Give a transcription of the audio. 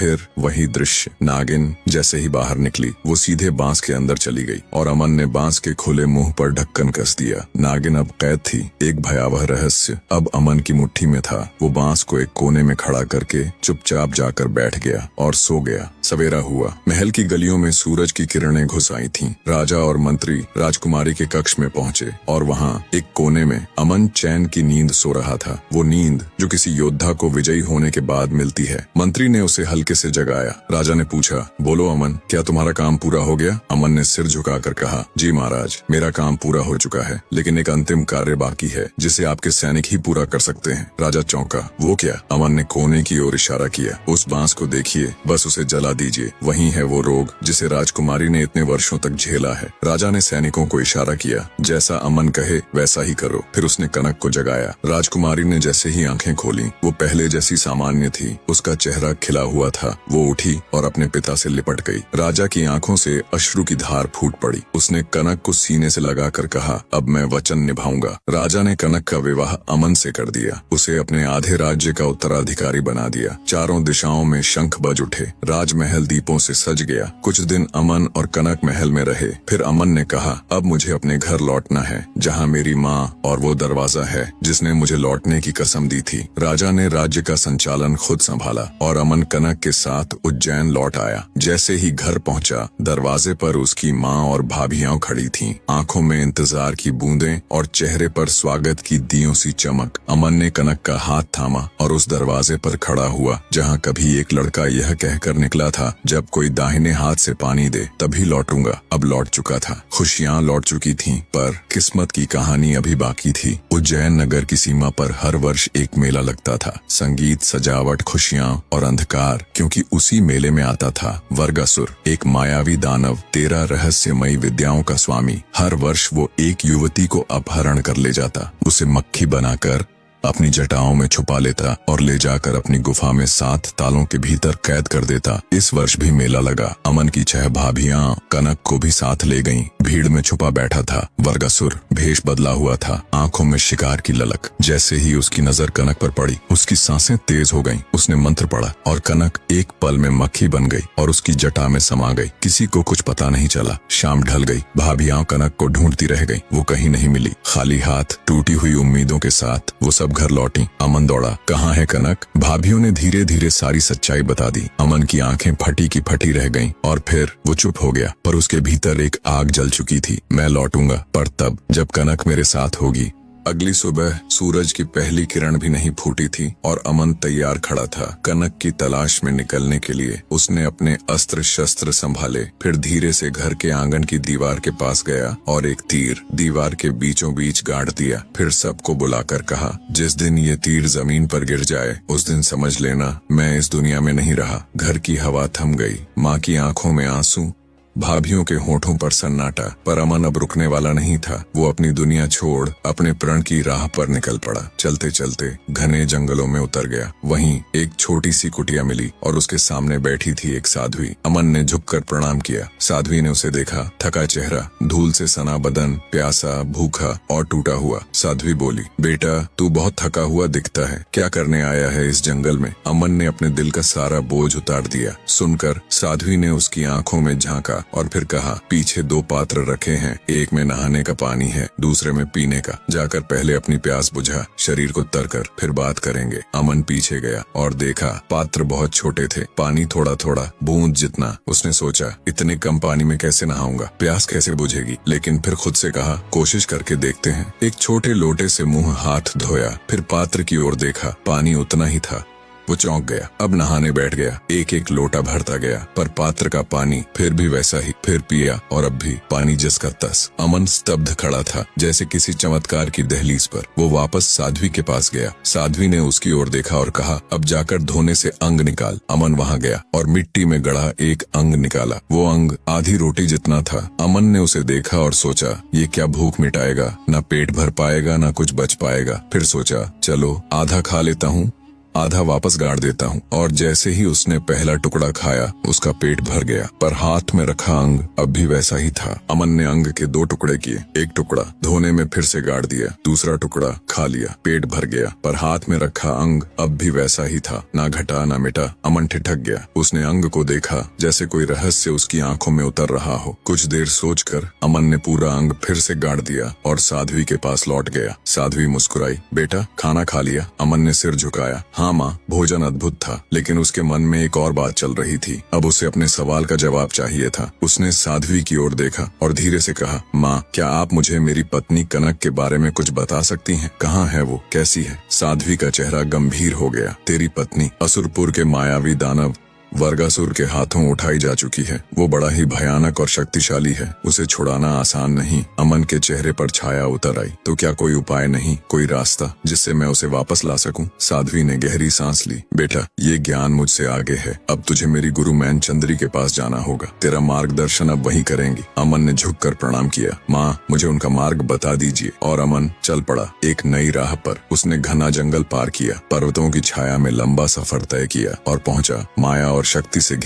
फिर वही दृश्य। नागिन जैसे ही बाहर निकली वो सीधे बांस के अंदर चली गई और अमन ने बांस के खुले मुंह पर ढक्कन कस दिया। नागिन अब कैद थी। एक भयावह रहस्य अब अमन की मुट्ठी में था। वो बांस को एक कोने में खड़ा करके चुपचाप जाकर बैठ गया और सो गया। सवेरा हुआ। महल की गलियों में सूरज की किरणें घुस आई थीं। राजा और मंत्री राजकुमारी के कक्ष में पहुंचे और वहां एक कोने में अमन चैन की नींद सो रहा था। वो नींद जो किसी योद्धा को विजयी होने के बाद मिलती है। मंत्री ने उसे हल्के से जगाया। राजा ने पूछा, बोलो अमन, क्या तुम्हारा काम पूरा हो गया? अमन ने सिर झुकाकर कहा, जी महाराज, मेरा काम पूरा हो चुका है, लेकिन एक अंतिम कार्य बाकी है जिसे आपके सैनिक ही पूरा कर सकते हैं। राजा चौंका। वो क्या? अमन ने कोने की ओर इशारा किया। उस बांस को देखिए, बस उसे जला दीजिए। वही है वो रोग जिसे राजकुमारी ने इतने वर्षों तक झेला है। राजा ने सैनिकों को इशारा किया, जैसा अमन कहे वैसा ही करो। फिर उसने कनक को जगाया। राजकुमारी ने जैसे ही आंखें खोली वो पहले जैसी सामान्य थी। उसका चेहरा खिला हुआ था। वो उठी और अपने पिता से लिपट गई। राजा की आंखों से अश्रु की धार फूट पड़ी। उसने कनक को सीने से लगाकर कहा, अब मैं वचन निभाऊंगा। राजा ने कनक का विवाह अमन से कर दिया। उसे अपने आधे राज्य का उत्तराधिकारी बना दिया। चारों दिशाओं में शंख बज उठे। राजमहल दीपों से सज गया। कुछ दिन अमन और कनक महल में रहे। फिर अमन ने कहा, अब मुझे अपने घर लौटना है, जहाँ मेरी माँ और वो दरवाजा है जिसने मुझे लौटने की कसम दी थी। राजा ने राज्य का संचालन खुद संभाला और अमन कनक के साथ उज्जैन लौट आया। जैसे ही घर पहुंचा, दरवाजे पर उसकी माँ और भाभियां खड़ी थीं, आंखों में इंतजार की बूंदें और चेहरे पर स्वागत की दियों सी चमक। अमन ने कनक का हाथ थामा और उस दरवाजे पर खड़ा हुआ जहाँ कभी एक लड़का यह कहकर निकला था, जब कोई दाहिने हाथ से पानी दे तभी लौटूंगा। अब लौट चुका था। खुशियां लौट चुकी थीं, पर किस्मत की कहानी अभी बाकी थी। उज्जैन नगर की सीमा पर हर वर्ष एक मेला लगता था। संगीत, सजावट, खुशियां और अंधकार, क्योंकि उसी मेले में आता था वर्गासुर, एक मायावी दानव, 13 रहस्यमयी विद्याओं का स्वामी। हर वर्ष वो एक युवती को अपहरण कर ले जाता, उसे मक्खी बनाकर अपनी जटाओं में छुपा लेता और ले जाकर अपनी गुफा में 7 तालों के भीतर कैद कर देता। इस वर्ष भी मेला लगा। अमन की 6 भाभियां कनक को भी साथ ले गईं। भीड़ में छुपा बैठा था वर्गासुर। भेष बदला हुआ था, आंखों में शिकार की ललक। जैसे ही उसकी नजर कनक पर पड़ी, उसकी सांसें तेज हो गईं। उसने मंत्र पढ़ा और कनक एक पल में मक्खी बन गई और उसकी जटा में समा गई। किसी को कुछ पता नहीं चला। शाम ढल गई। भाभियां कनक को ढूंढती रह गईं। वो कहीं नहीं मिली। खाली हाथ, टूटी हुई उम्मीदों के साथ वो सब घर लौटी। अमन दौड़ा, कहाँ है कनक? भाभियों ने धीरे धीरे सारी सच्चाई बता दी। अमन की आंखें फटी की फटी रह गईं और फिर वो चुप हो गया, पर उसके भीतर एक आग जल चुकी थी। मैं लौटूंगा, पर तब जब कनक मेरे साथ होगी। अगली सुबह सूरज की पहली किरण भी नहीं फूटी थी और अमन तैयार खड़ा था कनक की तलाश में निकलने के लिए। उसने अपने अस्त्र शस्त्र संभाले, फिर धीरे से घर के आंगन की दीवार के पास गया और एक तीर दीवार के बीचों बीच गाड़ दिया। फिर सबको बुलाकर कहा, जिस दिन ये तीर जमीन पर गिर जाए उस दिन समझ लेना मैं इस दुनिया में नहीं रहा। घर की हवा थम गई। माँ की आंखों में आंसू, भाभियों के होठों पर सन्नाटा, पर अमन अब रुकने वाला नहीं था। वो अपनी दुनिया छोड़ अपने प्रण की राह पर निकल पड़ा। चलते चलते घने जंगलों में उतर गया। वहीं एक छोटी सी कुटिया मिली और उसके सामने बैठी थी एक साध्वी। अमन ने झुककर प्रणाम किया। साध्वी ने उसे देखा, थका चेहरा, धूल से सना बदन, प्यासा, भूखा और टूटा हुआ। साध्वी बोली, बेटा तू बहुत थका हुआ दिखता है, क्या करने आया है इस जंगल में? अमन ने अपने दिल का सारा बोझ उतार दिया। सुनकर साध्वी ने उसकी आंखों में झांका और फिर कहा, पीछे 2 पात्र रखे हैं, एक में नहाने का पानी है, दूसरे में पीने का। जाकर पहले अपनी प्यास बुझा, शरीर को तर कर, फिर बात करेंगे। अमन पीछे गया और देखा पात्र बहुत छोटे थे, पानी थोड़ा थोड़ा, बूंद जितना। उसने सोचा, इतने कम पानी में कैसे नहाऊंगा, प्यास कैसे बुझेगी? लेकिन फिर खुद से कहा, कोशिश करके देखते हैं। एक छोटे लोटे से मुंह हाथ धोया, फिर पात्र की ओर देखा, पानी उतना ही था। वो चौंक गया। अब नहाने बैठ गया। एक एक लोटा भरता गया, पर पात्र का पानी फिर भी वैसा ही। फिर पिया और अब भी पानी जिसका तस। अमन स्तब्ध खड़ा था, जैसे किसी चमत्कार की दहलीज पर। वो वापस साध्वी के पास गया। साध्वी ने उसकी ओर देखा और कहा, अब जाकर धोने से अंग निकाल। अमन वहां गया और मिट्टी में गड़ा एक अंग निकाला। वो अंग आधी रोटी जितना था। अमन ने उसे देखा और सोचा, ये क्या भूख मिटाएगा? ना पेट भर पाएगा, ना कुछ बच पाएगा। फिर सोचा, चलो आधा खा लेता हूँ। आधा वापस गाड़ देता हूँ। और जैसे ही उसने पहला टुकड़ा खाया उसका पेट भर गया, पर हाथ में रखा अंग अब भी वैसा ही था। अमन ने अंग के 2 टुकड़े किए, एक टुकड़ा धोने में फिर से गाड़ दिया, दूसरा टुकड़ा खा लिया, पेट भर गया, पर हाथ में रखा अंग अब भी वैसा ही था, ना घटा ना मिटा। अमन ठिठक गया। उसने अंग को देखा जैसे कोई रहस्य उसकी आंखों में उतर रहा हो। कुछ देर सोचकर अमन ने पूरा अंग फिर से गाड़ दिया और साध्वी के पास लौट गया। साध्वी मुस्कुराई। बेटा, खाना खा लिया? अमन ने सिर झुकाया। हाँ माँ, भोजन अद्भुत था, लेकिन उसके मन में एक और बात चल रही थी। अब उसे अपने सवाल का जवाब चाहिए था। उसने साध्वी की ओर देखा और धीरे से कहा, माँ, क्या आप मुझे मेरी पत्नी कनक के बारे में कुछ बता सकती हैं? कहाँ है वो, कैसी है? साध्वी का चेहरा गंभीर हो गया। तेरी पत्नी असुरपुर के मायावी दानव वर्गासुर के हाथों उठाई जा चुकी है। वो बड़ा ही भयानक और शक्तिशाली है, उसे छुड़ाना आसान नहीं। अमन के चेहरे पर छाया उतर आई। तो क्या कोई उपाय नहीं, कोई रास्ता जिससे मैं उसे वापस ला सकूं? साध्वी ने गहरी सांस ली। बेटा, ये ज्ञान मुझसे आगे है। अब तुझे मेरी गुरु मैन चंद्री के पास जाना होगा। तेरा मार्गदर्शन अब वही करेंगी। अमन ने झुककर प्रणाम किया। माँ, मुझे उनका मार्ग बता दीजिए। और अमन चल पड़ा एक नई राह पर। उसने घना जंगल पार किया, पर्वतों की छाया में लंबा सफर तय किया और पहुंचा माया और शक्ति से